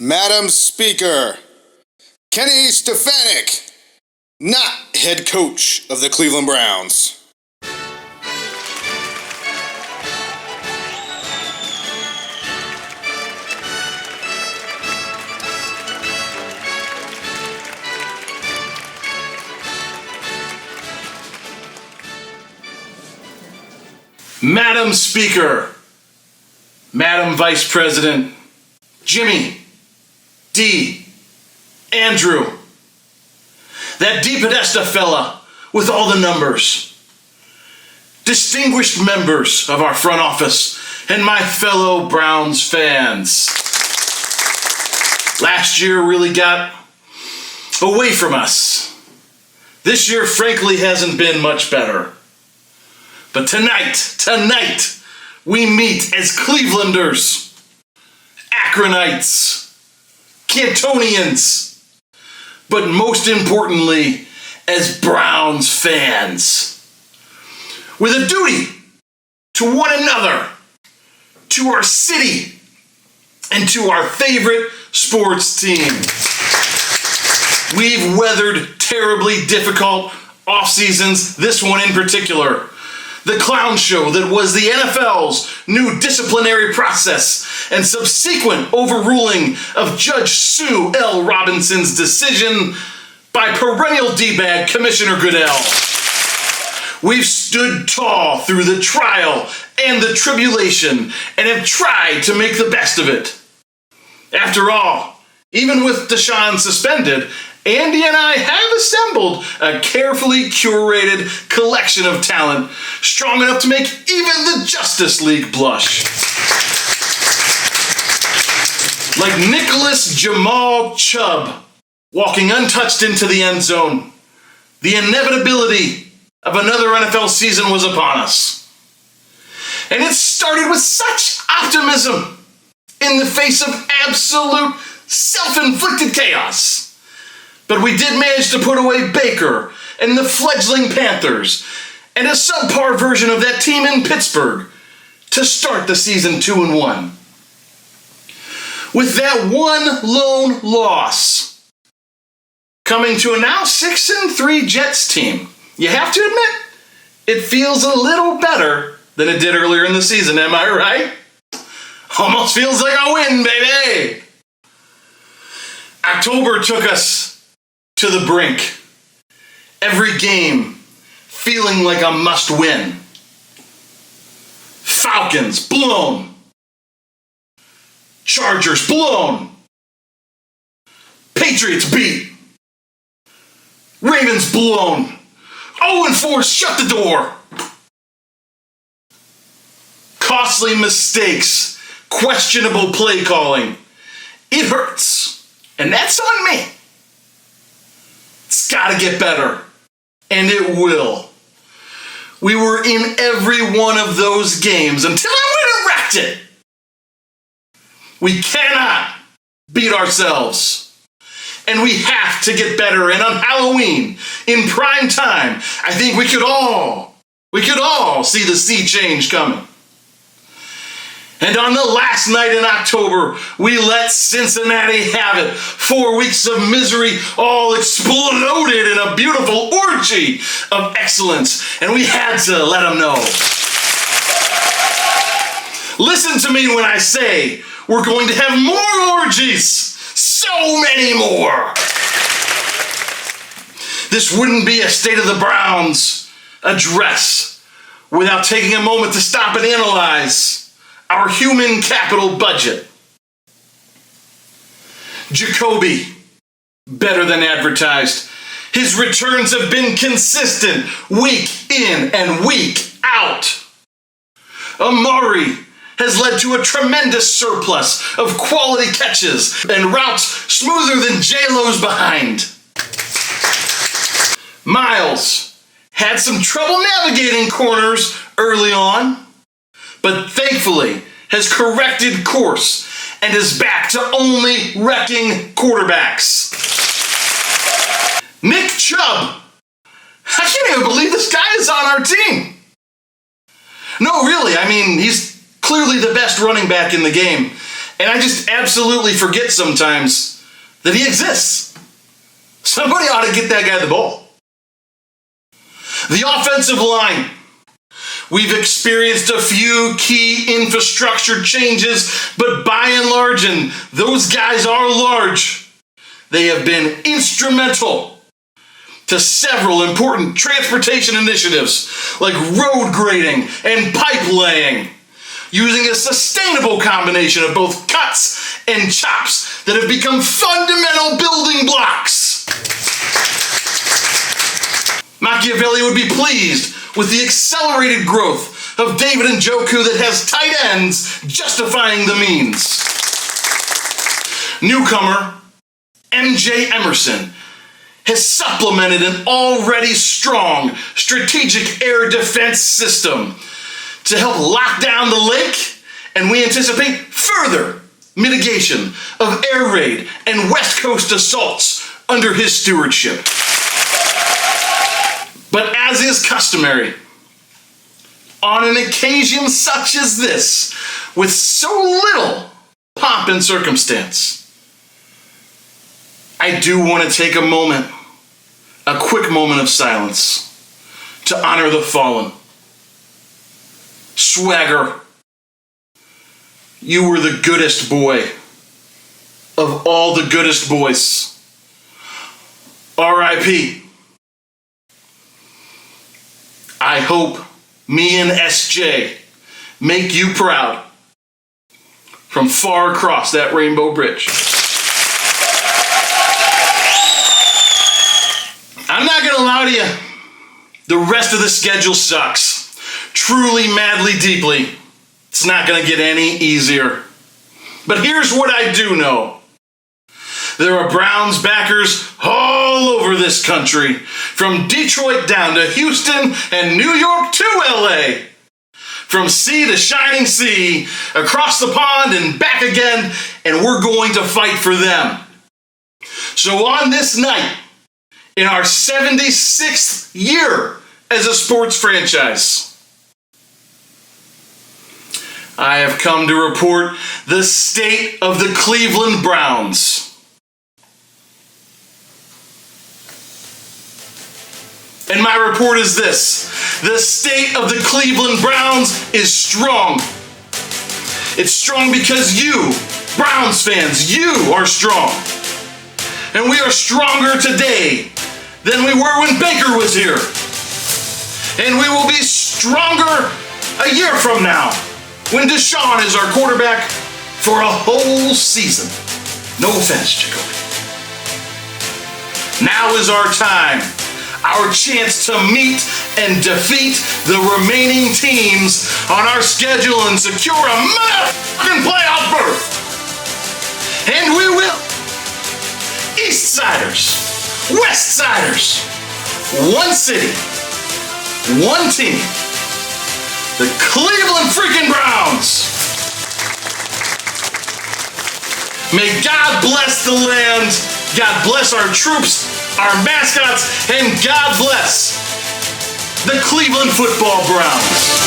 Madam Speaker, Kenny Stefanik, not head coach of the Cleveland Browns. Madam Speaker, Madam Vice President, Jimmy, D, Andrew, that D Podesta fella with all the numbers, distinguished members of our front office, and my fellow Browns fans. Last year really got away from us. This year, frankly, hasn't been much better. But tonight, we meet as Clevelanders, Akronites, Cantonians, but most importantly, as Browns fans, with a duty to one another, to our city, and to our favorite sports team. We've weathered terribly difficult off seasons, this one in particular. The clown show that was the NFL's new disciplinary process and subsequent overruling of Judge Sue L. Robinson's decision by perennial D-bag Commissioner Goodell. We've stood tall through the trial and the tribulation and have tried to make the best of it. After all, even with Deshaun suspended, Andy and I have assembled a carefully curated collection of talent strong enough to make even the Justice League blush. Like Nicholas Jamal Chubb walking untouched into the end zone, the inevitability of another NFL season was upon us. And it started with such optimism in the face of absolute self-inflicted chaos. But we did manage to put away Baker and the fledgling Panthers and a subpar version of that team in Pittsburgh to start the season 2-1. With that one lone loss coming to a now 6-3 Jets team, you have to admit, it feels a little better than it did earlier in the season, am I right? Almost feels like a win, baby! October took us to the brink. Every game feeling like a must-win. Falcons blown. Chargers blown. Patriots beat. Ravens blown. 0-4 shut the door. Costly mistakes. Questionable play calling. It hurts. And that's on me. It's got to get better. And it will. We were in every one of those games until I went and wrecked it. We cannot beat ourselves. And we have to get better. And on Halloween, in prime time, I think we could all see the sea change coming. And on the last night in October, we let Cincinnati have it. 4 weeks of misery all exploded in a beautiful orgy of excellence. And we had to let them know. Listen to me when I say we're going to have more orgies. So many more. This wouldn't be a State of the Browns address without taking a moment to stop and analyze our human capital budget. Jacoby, better than advertised. His returns have been consistent week in and week out. Amari has led to a tremendous surplus of quality catches and routes smoother than J-Lo's behind. Miles had some trouble navigating corners early on, but thankfully has corrected course and is back to only wrecking quarterbacks. Nick Chubb. I can't even believe this guy is on our team. No, really, I mean, he's clearly the best running back in the game. And I just absolutely forget sometimes that he exists. Somebody ought to get that guy the ball. The offensive line. We've experienced a few key infrastructure changes, but by and large, and those guys are large, they have been instrumental to several important transportation initiatives like road grading and pipe laying, using a sustainable combination of both cuts and chops that have become fundamental building blocks. Machiavelli would be pleased with the accelerated growth of David Njoku that has tight ends justifying the means. Newcomer MJ Emerson has supplemented an already strong strategic air defense system to help lock down the lake, and we anticipate further mitigation of air raid and West Coast assaults under his stewardship. But as is customary, on an occasion such as this, with so little pomp and circumstance, I do want to take a quick moment of silence to honor the fallen. Swagger, you were the goodest boy of all the goodest boys. R.I.P. I hope me and SJ make you proud from far across that rainbow bridge. I'm not going to lie to you. The rest of the schedule sucks. Truly, madly, deeply. It's not going to get any easier. But here's what I do know. There are Browns backers all over this country, from Detroit down to Houston and New York to LA. From sea to shining sea, across the pond and back again, and we're going to fight for them. So on this night, in our 76th year as a sports franchise, I have come to report the state of the Cleveland Browns. And my report is this: the state of the Cleveland Browns is strong. It's strong because you, Browns fans, you are strong. And we are stronger today than we were when Baker was here. And we will be stronger a year from now when Deshaun is our quarterback for a whole season. No offense, Jacoby. Now is our time. Our chance to meet and defeat the remaining teams on our schedule and secure a motherfucking playoff berth. And we will. East Siders, West Siders, one city, one team, the Cleveland freaking Browns. May God bless the land, God bless our troops, our mascots, and God bless the Cleveland Football Browns.